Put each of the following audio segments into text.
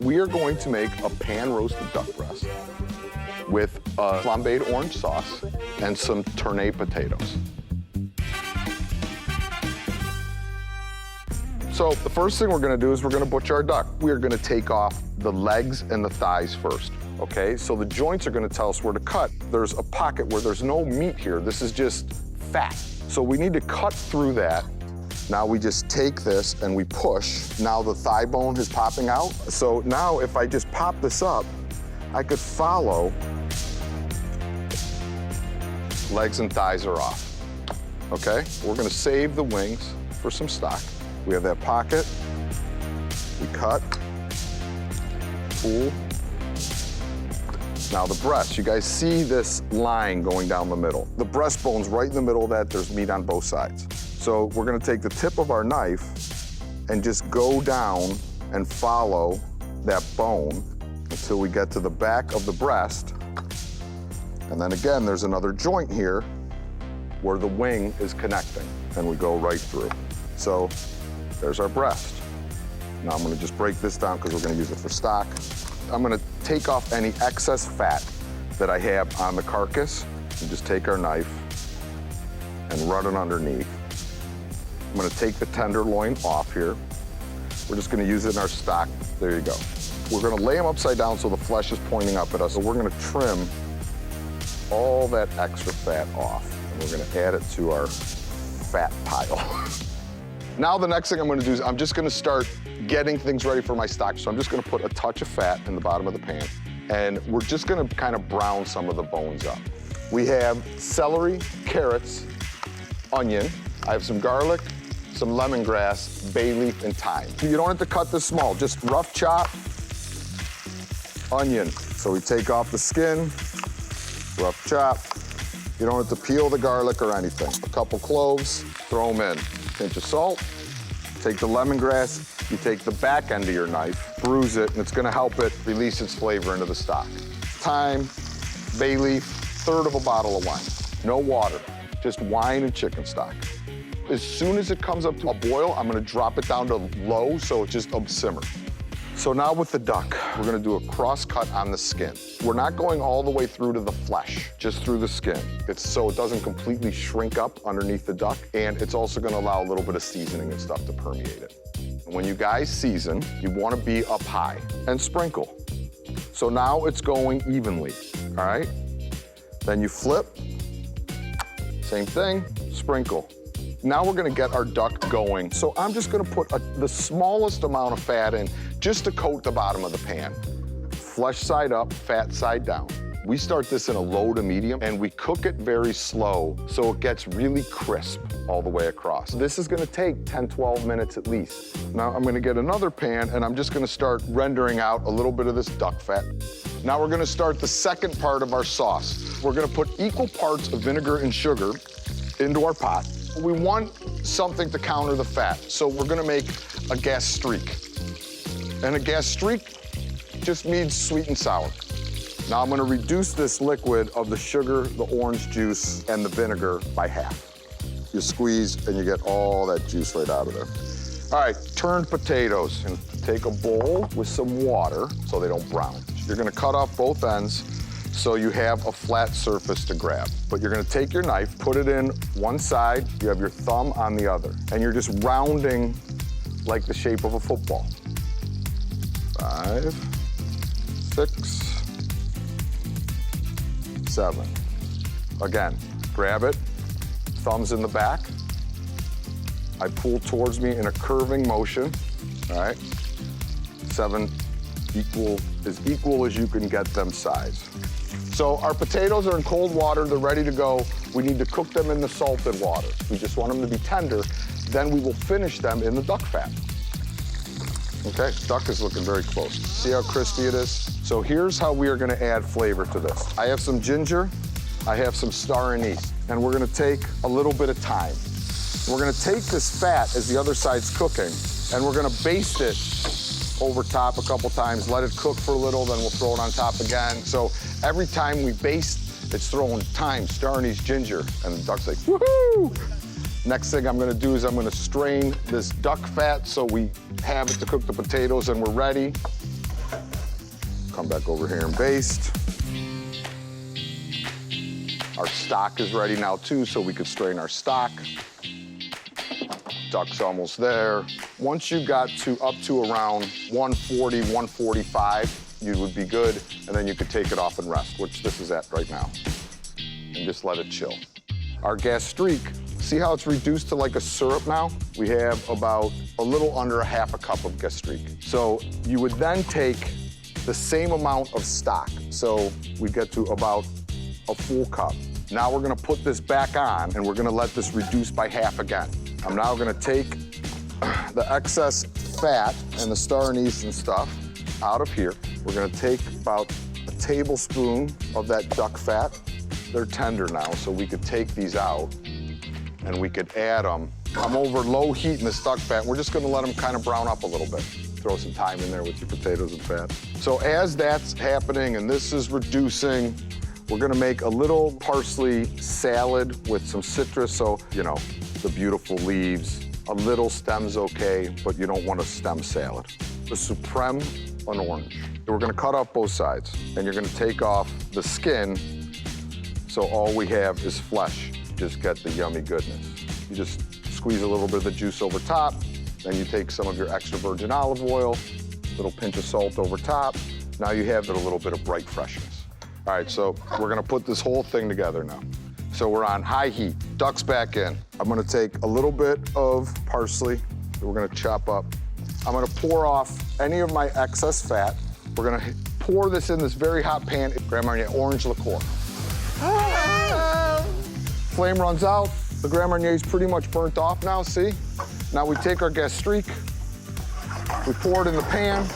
We are going to make a pan-roasted duck breast with a flambéed orange sauce and some tourne potatoes. So the first thing we're gonna do is we're gonna butcher our duck. We are gonna take off the legs and the thighs first, okay? So the joints are gonna tell us where to cut. There's a pocket where there's no meat here. This is just fat. So we need to cut through that. Now we just take this and we push. Now the thigh bone is popping out. So now if I just pop this up, I could follow. Legs and thighs are off, okay? We're gonna save the wings for some stock. We have that pocket, we cut, pull. Now the breast, you guys see this line going down the middle. The breastbone's right in the middle of that, there's meat on both sides. So we're gonna take the tip of our knife and just go down and follow that bone until we get to the back of the breast. And then again, there's another joint here where the wing is connecting, and we go right through. So there's our breast. Now I'm gonna just break this down because we're gonna use it for stock. I'm gonna take off any excess fat that I have on the carcass and just take our knife and run it underneath. I'm gonna take the tenderloin off here. We're just gonna use it in our stock. There you go. We're gonna lay them upside down so the flesh is pointing up at us. So we're gonna trim all that extra fat off, and we're gonna add it to our fat pile. Now the next thing I'm gonna do is I'm just gonna start getting things ready for my stock. So I'm just gonna put a touch of fat in the bottom of the pan, and we're just gonna kind of brown some of the bones up. We have celery, carrots, onion. I have some garlic, some lemongrass, bay leaf, and thyme. You don't have to cut this small, just rough chop, onion. So we take off the skin, rough chop. You don't have to peel the garlic or anything. A couple cloves, throw them in. Pinch of salt, take the lemongrass, you take the back end of your knife, bruise it, and it's gonna help it release its flavor into the stock. Thyme, bay leaf, third of a bottle of wine. No water, just wine and chicken stock. As soon as it comes up to a boil, I'm gonna drop it down to low so it just simmers. So now with the duck, we're gonna do a cross cut on the skin. We're not going all the way through to the flesh, just through the skin. It's so it doesn't completely shrink up underneath the duck, and it's also gonna allow a little bit of seasoning and stuff to permeate it. When you guys season, you wanna be up high and sprinkle. So now it's going evenly, all right? Then you flip, same thing, sprinkle. Now we're gonna get our duck going. So I'm just gonna put the smallest amount of fat in just to coat the bottom of the pan. Flesh side up, fat side down. We start this in a low to medium, and we cook it very slow so it gets really crisp all the way across. This is gonna take 10, 12 minutes at least. Now I'm gonna get another pan, and I'm just gonna start rendering out a little bit of this duck fat. Now we're gonna start the second part of our sauce. We're gonna put equal parts of vinegar and sugar into our pot. We want something to counter the fat, so we're gonna make a gas streak. And a gas streak just means sweet and sour. Now I'm gonna reduce this liquid of the sugar, the orange juice, and the vinegar by half. You squeeze and you get all that juice right out of there. All right, turned potatoes. And take a bowl with some water so they don't brown. You're gonna cut off both ends so you have a flat surface to grab. But you're gonna take your knife, put it in one side, you have your thumb on the other, and you're just rounding like the shape of a football. 5, 6, 7. Again, grab it, thumbs in the back. I pull towards me in a curving motion, all right? 7 as equal as you can get them size. So our potatoes are in cold water, they're ready to go. We need to cook them in the salted water. We just want them to be tender. Then we will finish them in the duck fat. Okay, duck is looking very close. See how crispy it is? So here's how we are gonna add flavor to this. I have some ginger, I have some star anise, and we're gonna take a little bit of thyme. We're gonna take this fat as the other side's cooking, and we're gonna baste it over top a couple times, let it cook for a little, then we'll throw it on top again. So every time we baste, it's throwing thyme, star anise, ginger, and the duck's like, woohoo! Next thing I'm gonna do is I'm gonna strain this duck fat so we have it to cook the potatoes and we're ready. Come back over here and baste. Our stock is ready now too, so we could strain our stock. Duck's almost there. Once you got to up to around 140, 145, you would be good, and then you could take it off and rest, which this is at right now. And just let it chill. Our gastrique, see how it's reduced to like a syrup now? We have about a little under a half a cup of gastrique. So you would then take the same amount of stock. So we get to about a full cup. Now we're gonna put this back on and we're gonna let this reduce by half again. I'm now gonna take the excess fat and the star anise and stuff out of here. We're gonna take about a tablespoon of that duck fat. They're tender now, so we could take these out and we could add them. I'm over low heat in this duck fat. We're just gonna let them kind of brown up a little bit. Throw some thyme in there with your potatoes and fat. So as that's happening and this is reducing, we're gonna make a little parsley salad with some citrus, so, you know, the beautiful leaves. A little stem's okay, but you don't want a stem salad. The supreme, an orange. We're gonna cut off both sides, and you're gonna take off the skin, so all we have is flesh. Just get the yummy goodness. You just squeeze a little bit of the juice over top, then you take some of your extra virgin olive oil, a little pinch of salt over top. Now you have a little bit of bright freshness. All right, so we're gonna put this whole thing together now. So we're on high heat, duck's back in. I'm gonna take a little bit of parsley that we're gonna chop up. I'm gonna pour off any of my excess fat. We're gonna pour this in this very hot pan. Grand Marnier orange liqueur. Flame runs out. The Grand Marnier is pretty much burnt off now, see? Now we take our gastrique, we pour it in the pan.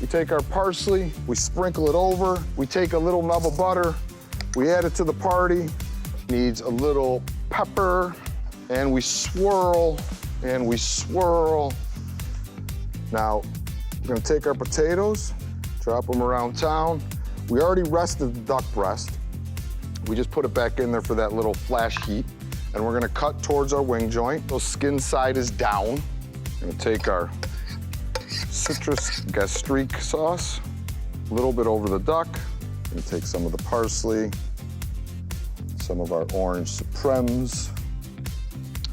We take our parsley, we sprinkle it over, we take a little nub of butter, we add it to the party. Needs a little pepper, and we swirl, and we swirl. Now, we're gonna take our potatoes, drop them around town. We already rested the duck breast. We just put it back in there for that little flash heat, and we're gonna cut towards our wing joint. The skin side is down. We're gonna take our citrus gastrique sauce, a little bit over the duck. Gonna take some of the parsley, some of our orange supremes.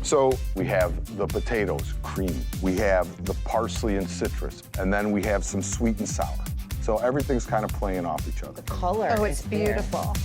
So we have the potatoes, creamy. We have the parsley and citrus, and then we have some sweet and sour. So everything's kind of playing off each other. The color. Oh, it's beautiful.